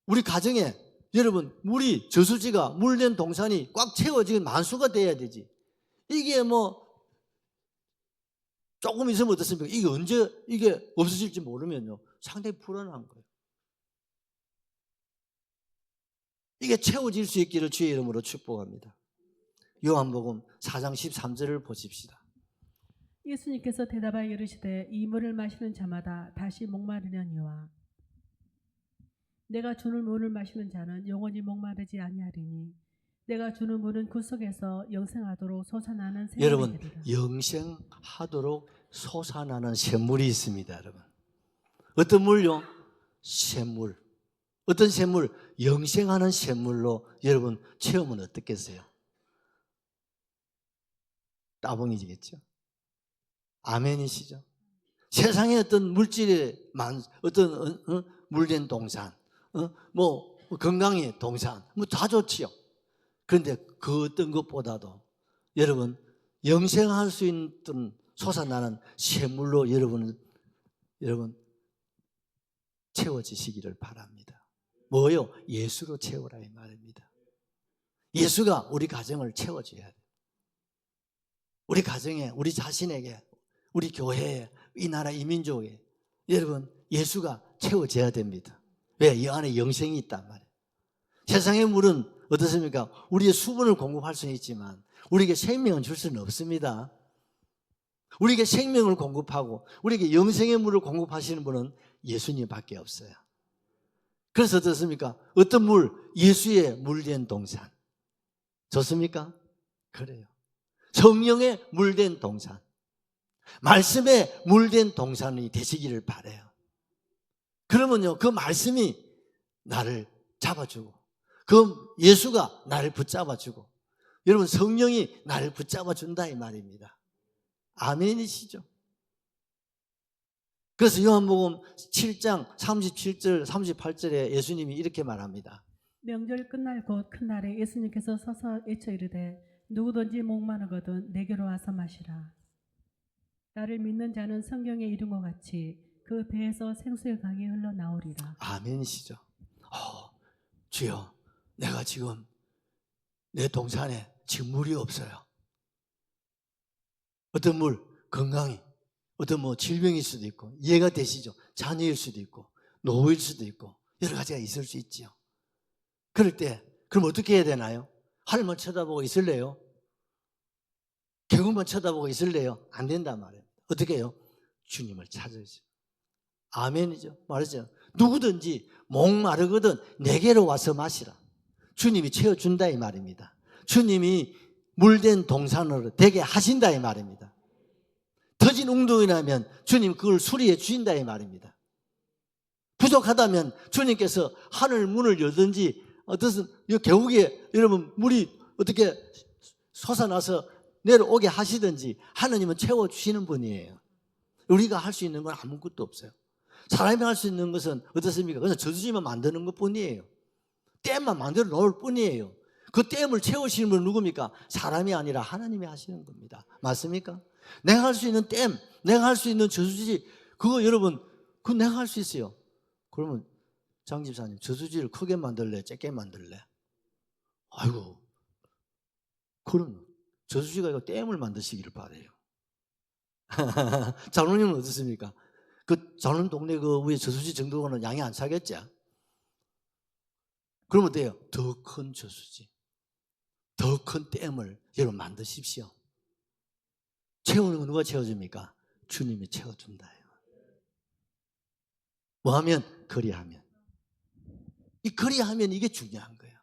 [SPEAKER 2] 우리 가정에 여러분 물이 저수지가 물된 동산이 꽉 채워지는 만수가 돼야 되지. 이게 뭐 조금 있으면 어떻습니까? 이게 언제 이게 없어질지 모르면요 상당히 불안한 거예요. 이게 채워질 수 있기를 주의 이름으로 축복합니다. 요한복음 4장 13절을 보십시다.
[SPEAKER 1] 예수님께서 대답하여 이르시되 이 물을 마시는 자마다 다시 목마르려니와 내가 주는 물을 마시는 자는 영원히 목마르지 아니하리니 내가 주는 물은 그 속에서 영생하도록 솟아나는 샘물이
[SPEAKER 2] 여러분
[SPEAKER 1] 되리라.
[SPEAKER 2] 영생하도록 솟아나는 샘물이 있습니다, 여러분. 어떤 물요? 샘물. 어떤 샘물? 영생하는 샘물로 여러분 체험은 어떻겠어요? 따봉이지겠죠? 아멘이시죠? 세상에 어떤 물질의 어떤 물된 동산, 뭐 건강의 동산, 뭐 다 좋지요. 그런데 그 어떤 것보다도 여러분 영생할 수 있는 솟아나는 샘물로 여러분 채워지시기를 바랍니다. 뭐요? 예수로 채우라 이 말입니다. 예수가 우리 가정을 채워줘야 돼요. 우리 가정에, 우리 자신에게, 우리 교회에, 이 나라 이 민족에 여러분 예수가 채워져야 됩니다. 왜? 이 안에 영생이 있단 말이에요. 세상의 물은 어떻습니까? 우리의 수분을 공급할 수는 있지만 우리에게 생명을 줄 수는 없습니다. 우리에게 생명을 공급하고 우리에게 영생의 물을 공급하시는 분은 예수님밖에 없어요. 그래서 어떻습니까? 어떤 물? 예수의 물된 동산. 좋습니까? 그래요. 성령의 물된 동산, 말씀의 물된 동산이 되시기를 바라요. 그러면요 그 말씀이 나를 잡아주고 그 예수가 나를 붙잡아주고 여러분 성령이 나를 붙잡아준다 이 말입니다. 아멘이시죠? 그래서 요한복음 7장 37절 38절에 예수님이 이렇게 말합니다.
[SPEAKER 1] 명절 끝날 곧 큰 날에 예수님께서 서서 외쳐 이르되 누구든지 목마르거든 내게로 와서 마시라. 나를 믿는 자는 성경에 이른 것 같이 그 배에서 생수의 강이 흘러나오리라.
[SPEAKER 2] 아멘이시죠? 주여 내가 지금 내 동산에 지금 물이 없어요. 어떤 물? 건강이 어떤 뭐 질병일 수도 있고 이해가 되시죠? 자녀일 수도 있고 노후일 수도 있고 여러 가지가 있을 수 있죠. 그럴 때 그럼 어떻게 해야 되나요? 하늘만 쳐다보고 있을래요? 계곡만 쳐다보고 있을래요? 안 된단 말이에요. 어떻게 해요? 주님을 찾으죠. 아멘이죠. 말하죠. 누구든지 목마르거든 내게로 와서 마시라. 주님이 채워준다 이 말입니다. 주님이 물된 동산으로 되게 하신다 이 말입니다. 터진 웅덩이라면 주님 그걸 수리해 주신다 이 말입니다. 부족하다면 주님께서 하늘 문을 열든지 어떤 계곡에 여러분 물이 어떻게 솟아나서 내려오게 하시든지 하느님은 채워주시는 분이에요. 우리가 할 수 있는 건 아무것도 없어요. 사람이 할 수 있는 것은 어떻습니까? 그냥 저수지만 만드는 것 뿐이에요. 댐만 만들어 놓을 뿐이에요. 그 댐을 채우시는 분은 누굽니까? 사람이 아니라 하나님이 하시는 겁니다. 맞습니까? 내가 할 수 있는 댐, 내가 할 수 있는 저수지, 그거 여러분, 그거 내가 할 수 있어요. 그러면 장 집사님, 저수지를 크게 만들래, 작게 만들래? 아이고, 그럼 저수지가 아니고 댐을 만드시기를 바래요. 장로님은 어떻습니까? 그 장로님 동네 그 위에 저수지 정도는 양이 안 차겠죠? 그러면 돼요. 더 큰 저수지, 더 큰 댐을 여러분 만드십시오. 채우는 건 누가 채워줍니까? 주님이 채워준다. 뭐하면? 그리하면. 이 그리하면 이게 중요한 거예요.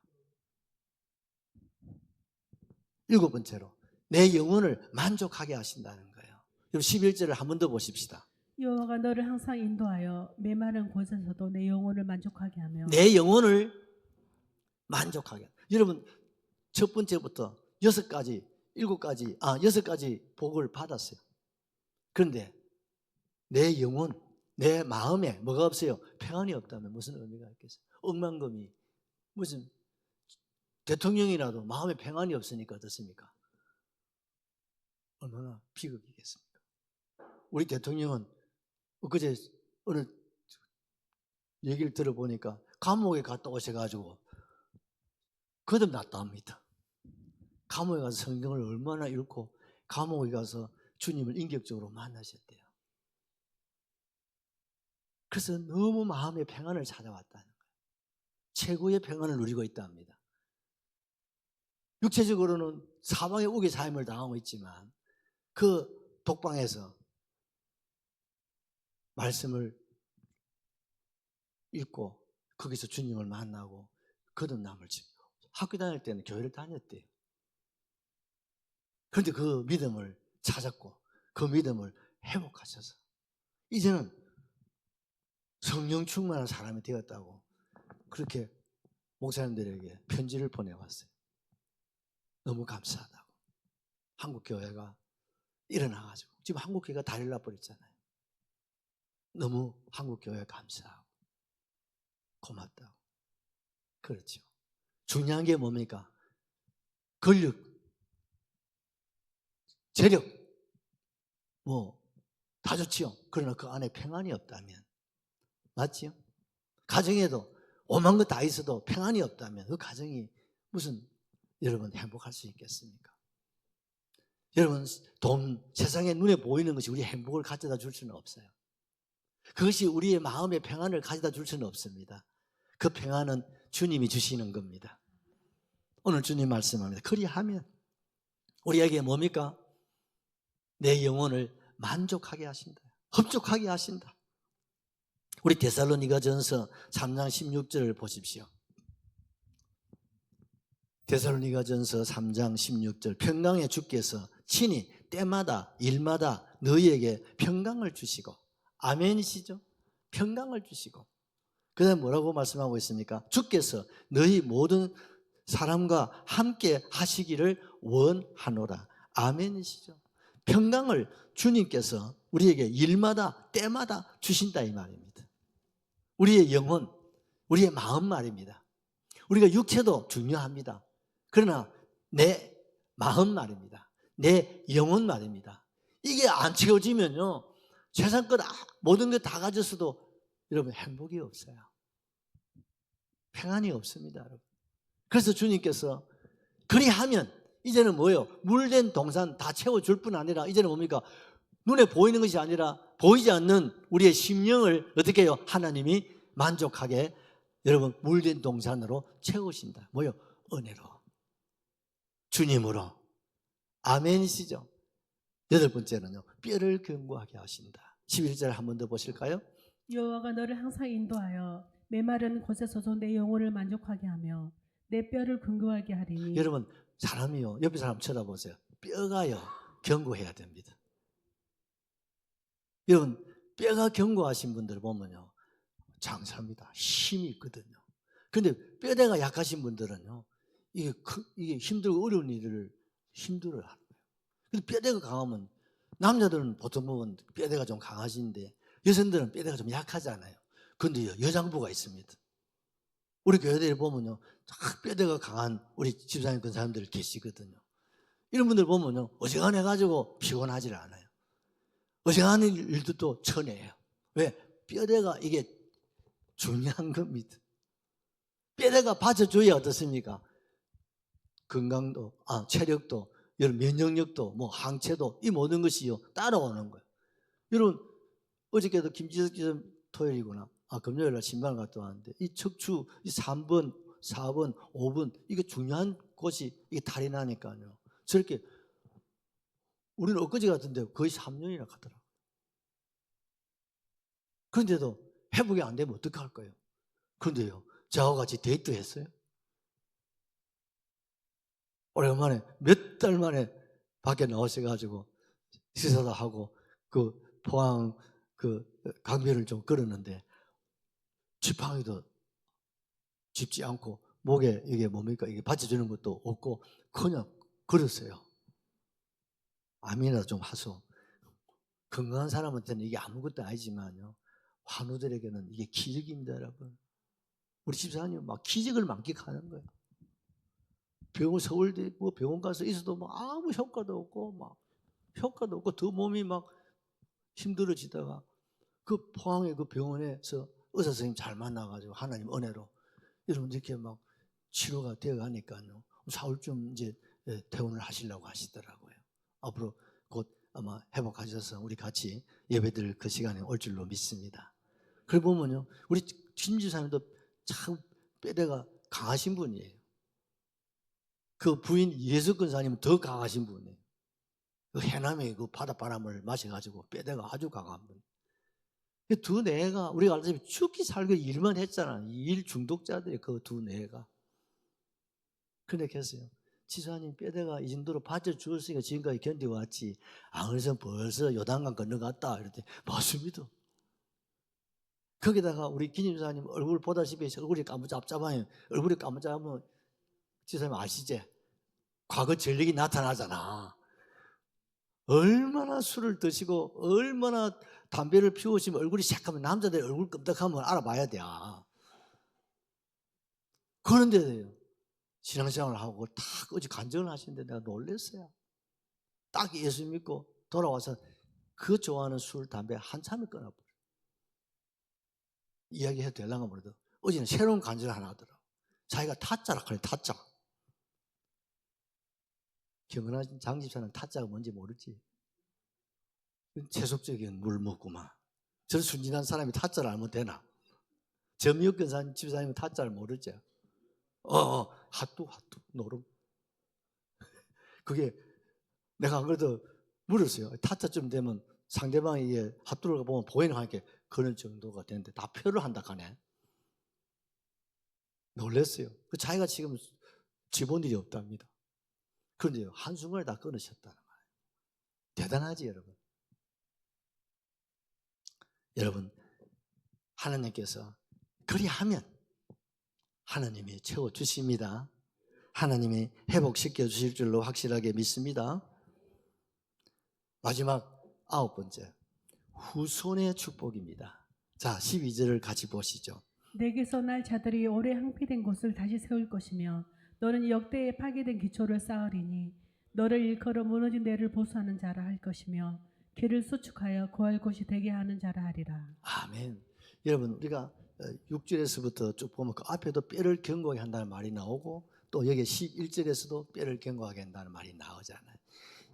[SPEAKER 2] 7번째로 내 영혼을 만족하게 하신다는 거예요. 그럼 11절을 한 번 더 보십시다.
[SPEAKER 1] 여호와가 너를 항상 인도하여 메마른 곳에서도 내 영혼을 만족하게 하며
[SPEAKER 2] 내 영혼을 만족하게. 여러분 첫 번째부터 6가지 복을 받았어요. 그런데 내 영혼, 내 마음에 뭐가 없어요? 평안이 없다면 무슨 의미가 있겠어요? 억만금이 무슨 대통령이라도 마음에 평안이 없으니까 어떻습니까? 얼마나 비극이겠습니까? 우리 대통령은 엊그제 어느 얘기를 들어보니까 감옥에 갔다 오셔가지고 거듭났다 합니다. 감옥에 가서 성경을 얼마나 읽고 감옥에 가서 주님을 인격적으로 만나셨대요. 그래서 너무 마음의 평안을 찾아왔다는 거예요. 최고의 평안을 누리고 있다 합니다. 육체적으로는 사방에 우기 사임을 당하고 있지만 그 독방에서 말씀을 읽고 거기서 주님을 만나고 거듭남을 지고 학교 다닐 때는 교회를 다녔대요. 그런데 그 믿음을 찾았고 그 믿음을 회복하셔서 이제는 성령 충만한 사람이 되었다고 그렇게 목사님들에게 편지를 보내왔어요. 너무 감사하다고. 한국교회가 일어나가지고 지금 한국교회가 다리를 놔버렸잖아요. 너무 한국교회 감사하고 고맙다고. 그렇죠. 중요한 게 뭡니까? 권력, 재력 뭐 다 좋지요. 그러나 그 안에 평안이 없다면 맞지요? 가정에도 오만 거 다 있어도 평안이 없다면 그 가정이 무슨 여러분 행복할 수 있겠습니까? 여러분 돈, 세상에 눈에 보이는 것이 우리 행복을 가져다 줄 수는 없어요. 그것이 우리의 마음의 평안을 가져다 줄 수는 없습니다. 그 평안은 주님이 주시는 겁니다. 오늘 주님 말씀합니다. 그리하면 우리에게 뭡니까? 내 영혼을 만족하게 하신다. 흡족하게 하신다. 우리 데살로니가전서 3장 16절을 보십시오. 데살로니가전서 3장 16절 평강의 주께서 친히 때마다 일마다 너희에게 평강을 주시고 아멘이시죠? 평강을 주시고 그 다음에 뭐라고 말씀하고 있습니까? 주께서 너희 모든 사람과 함께 하시기를 원하노라. 아멘이시죠? 평강을 주님께서 우리에게 일마다 때마다 주신다 이 말입니다. 우리의 영혼, 우리의 마음 말입니다. 우리가 육체도 중요합니다. 그러나 내 마음 말입니다. 내 영혼 말입니다. 이게 안 채워지면요 세상 것 모든 것 다 가졌어도 여러분 행복이 없어요. 평안이 없습니다. 여러분. 그래서 주님께서 그리하면 이제는 뭐예요? 물된 동산 다 채워줄 뿐 아니라 이제는 뭡니까? 눈에 보이는 것이 아니라 보이지 않는 우리의 심령을 어떻게 해요? 하나님이 만족하게 여러분 물된 동산으로 채우신다. 뭐요? 은혜로. 주님으로. 아멘이시죠? 8번째는요. 뼈를 견고하게 하신다. 11절 한 번 더 보실까요?
[SPEAKER 1] 여호와가 너를 항상 인도하여 메마른 곳에서도 내 영혼을 만족하게 하며 내 뼈를 견고하게 하리니.
[SPEAKER 2] 여러분 사람이요 옆에 사람 쳐다보세요. 뼈가요 견고해야 됩니다. 여러분 뼈가 견고하신 분들 보면요 장사합니다. 힘이 있거든요. 그런데 뼈대가 약하신 분들은요 이게 힘들고 어려운 일을 힘들어하는 거예요. 그래서 뼈대가 강하면 남자들은 보통 보면 뼈대가 좀 강하신데 여성들은 뼈대가 좀 약하잖아요. 그런데 여장부가 있습니다. 우리 교회들이 보면요, 딱 뼈대가 강한 우리 집사님 그런 사람들 계시거든요. 이런 분들 보면요, 어지간해가지고 피곤하지 않아요. 어지간한 일도 또 천해요. 왜? 뼈대가 이게 중요한 겁니다. 뼈대가 받쳐줘야 어떻습니까? 건강도, 체력도, 여러분 면역력도, 뭐 항체도, 이 모든 것이요 따라오는 거예요. 여러분 어저께도 김지석 기자 토요일이구나. 금요일 날 신방을 갔다 왔는데 이 척추 이 3번, 4번, 5번 이게 중요한 곳이 이게 탈이 나니까요. 저렇게 우리는 엊그제 같은데 거의 3년이나 가더라고요. 그런데도 회복이 안 되면 어떡할 거예요? 그런데요, 저하고 같이 데이트 했어요. 오랜만에 몇 달 만에 밖에 나오셔가지고 시사도 하고 그 포항 그 강변을 좀 걸었는데 지팡이도 짚지 않고 목에 이게 뭡니까 이게 받쳐주는 것도 없고 그냥 걸었어요. 암이나 좀 하소. 건강한 사람한테는 이게 아무것도 아니지만요, 환우들에게는 이게 기적입니다, 여러분. 우리 집사님 막 기적을 만끽하는 거예요. 병원 서울대 뭐 병원 가서 있어도 막 아무 효과도 없고 막 효과도 없고 더 몸이 막 힘들어지다가 그 포항의 그 병원에서 의사 선생님 잘 만나가지고 하나님 은혜로 여러분 이렇게 막 치료가 되어 가니까요, 4월쯤 이제 퇴원을 하시려고 하시더라고요. 앞으로 곧 아마 회복하셔서 우리 같이 예배드릴 그 시간에 올 줄로 믿습니다. 그래 보면요, 우리 김지사님도 참 뼈대가 강하신 분이에요. 그 부인 예수 근사님은 더 강하신 분이에요. 그 해남의 그 바닷바람을 마셔가지고 뼈대가 아주 강한 분. 두 내가 우리가 알다시피 죽기 살기 일만 했잖아. 일 중독자들이 그 두 내가. 그런데 계세요. 지사님 뼈대가 이 정도로 받쳐주었으니까 지금까지 견뎌왔지. 그래서 벌써 요단강 건너갔다. 이랬더니 맞습니다. 거기다가 우리 김집사님 얼굴 보다시피 얼굴이 까무잡잡하면 얼굴이 까무잡하면 지사님 아시지? 과거 전력이 나타나잖아. 얼마나 술을 드시고 얼마나 담배를 피우시면 얼굴이 새까면 남자들 얼굴 끔찍하면 알아봐야 돼. 그런데도요, 신앙생활을 하고 딱 어제 간증을 하시는데 내가 놀랐어요. 딱 예수 믿고 돌아와서 그 좋아하는 술, 담배 한참을 끊어버려. 이야기해도 되려나 모르도 어제는 새로운 간증을 하나 하더라고. 자기가 타짜라 그래, 타짜. 경건하신 장집사는 타짜가 뭔지 모르지. 세속적인 물 먹고만. 저 순진한 사람이 타짜를 알면 되나? 저 미역근 집사님은 타짜를 모르죠. 핫도 노름. 그게 내가 안 그래도 물었어요. 타짜쯤 되면 상대방이 핫도를 보면 보이는 하니까 그런 정도가 되는데 다 표를 한다 하네. 놀랐어요. 그 자기가 지금 집은 일이 없답니다. 그런데요, 한순간에 다 끊으셨다는 거예요. 대단하지, 여러분. 여러분, 하나님께서 그리하면 하나님이 채워주십니다. 하나님이 회복시켜 주실 줄로 확실하게 믿습니다. 마지막 9번째, 후손의 축복입니다. 자, 12절을 같이 보시죠.
[SPEAKER 1] 내게서 날 자들이 오래 항폐된 곳을 다시 세울 것이며 너는 역대에 파괴된 기초를 쌓으리니 너를 일컬어 무너진 데를 보수하는 자라 할 것이며 길을 수축하여 구할 곳이 되게 하는 자라 하리라.
[SPEAKER 2] 아멘. 여러분, 우리가 6절에서부터 쭉 보면 그 앞에도 뼈를 견고하게 한다는 말이 나오고 또 여기 11절에서도 뼈를 견고하게 한다는 말이 나오잖아요.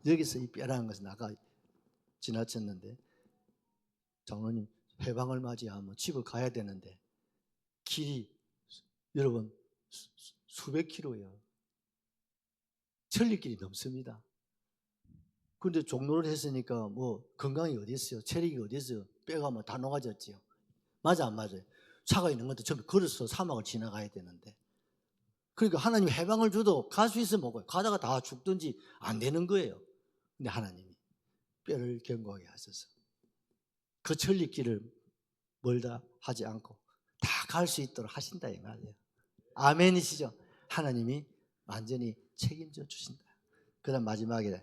[SPEAKER 2] 여기서 이 뼈라는 것은 아까 지나쳤는데 장로님 회방을 맞이하면 집을 가야 되는데 길이 여러분 수백 킬로예요. 천리길이 넘습니다. 그런데 종로를 했으니까 뭐 건강이 어디 있어요? 체력이 어디 있어요? 뼈가 뭐 다 녹아졌지요. 맞아 안 맞아요? 차가 있는 것도 전부 걸어서 사막을 지나가야 되는데, 그러니까 하나님이 해방을 줘도 갈 수 있으면 먹어요. 가다가 다 죽든지 안 되는 거예요. 근데 하나님이 뼈를 견고하게 하셔서 그 천리길을 멀다 하지 않고 다 갈 수 있도록 하신다 이 말이에요. 아멘이시죠? 하나님이 완전히 책임져 주신다. 그 다음 마지막에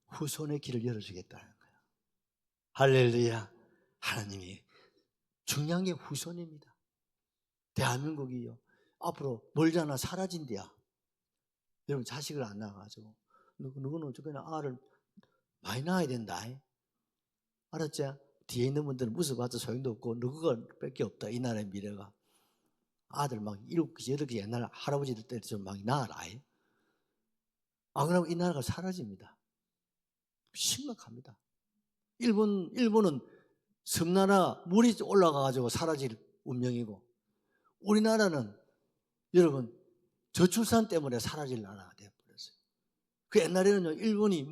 [SPEAKER 2] 후손의 길을 열어주겠다는 거예요. 할렐루야. 하나님이 중요한 게 후손입니다. 대한민국이요, 앞으로 멀잖아 사라진대야. 여러분 자식을 안 낳아가지고 누구는 어쨌거나 아를 많이 낳아야 된다. 알았지? 뒤에 있는 분들은 웃어봤자 소용도 없고 누구가 뺄 게 없다. 이 나라의 미래가. 아들 막 7개, 8개 옛날 할아버지들 때 좀 막 낳아라. 안 그러면 이 나라가 사라집니다. 심각합니다. 일본은 섬나라 물이 올라가가지고 사라질 운명이고 우리나라는 여러분 저출산 때문에 사라질 나라가 되어버렸어요. 그 옛날에는요 일본이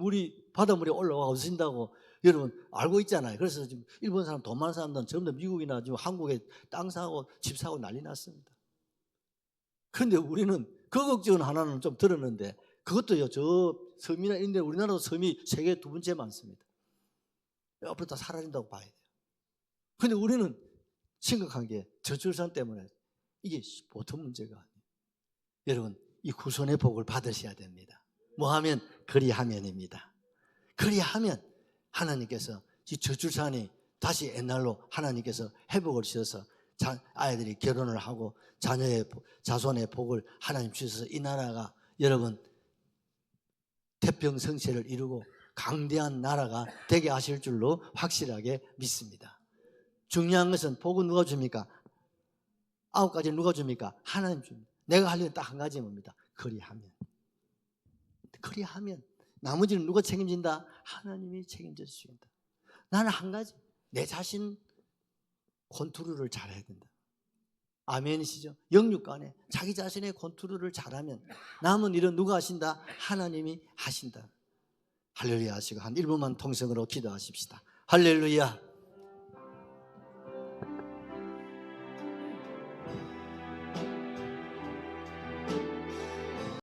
[SPEAKER 2] 바닷물이 올라와 없어진다고 여러분 알고 있잖아요. 그래서 지금 일본 사람 돈 많은 사람들은 전부 다 미국이나 지금 한국에 땅 사고 집 사고 난리 났습니다. 그런데 우리는 그 걱정은 하나는 좀 들었는데 그것도요 저 섬이나 이런 데 우리나라도 섬이 세계 2번째 많습니다. 앞으로 다 사라진다고 봐야 돼요. 그런데 우리는 심각한 게 저출산 때문에 이게 보통 문제가 아니에요. 여러분 이 후손의 복을 받으셔야 됩니다. 뭐하면? 그리하면입니다. 그리하면 하나님께서 이 저출산이 다시 옛날로 하나님께서 회복을 주셔서 아이들이 결혼을 하고 자손의 복을 하나님 주셔서 이 나라가 여러분 태평성체를 이루고 강대한 나라가 되게 하실 줄로 확실하게 믿습니다. 중요한 것은 복은 누가 줍니까? 9가지 누가 줍니까? 하나님 줍니다. 내가 할 일은 딱 한 가지입니다. 그리하면 나머지는 누가 책임진다? 하나님이 책임져 주신다. 나는 한 가지 내 자신 컨트롤을 잘해야 된다. 아멘이시죠? 영육간에 자기 자신의 컨트롤을 잘하면 남은 일은 누가 하신다? 하나님이 하신다. 할렐루야 하시고 한 1분만 통성으로 기도하십시다. 할렐루야.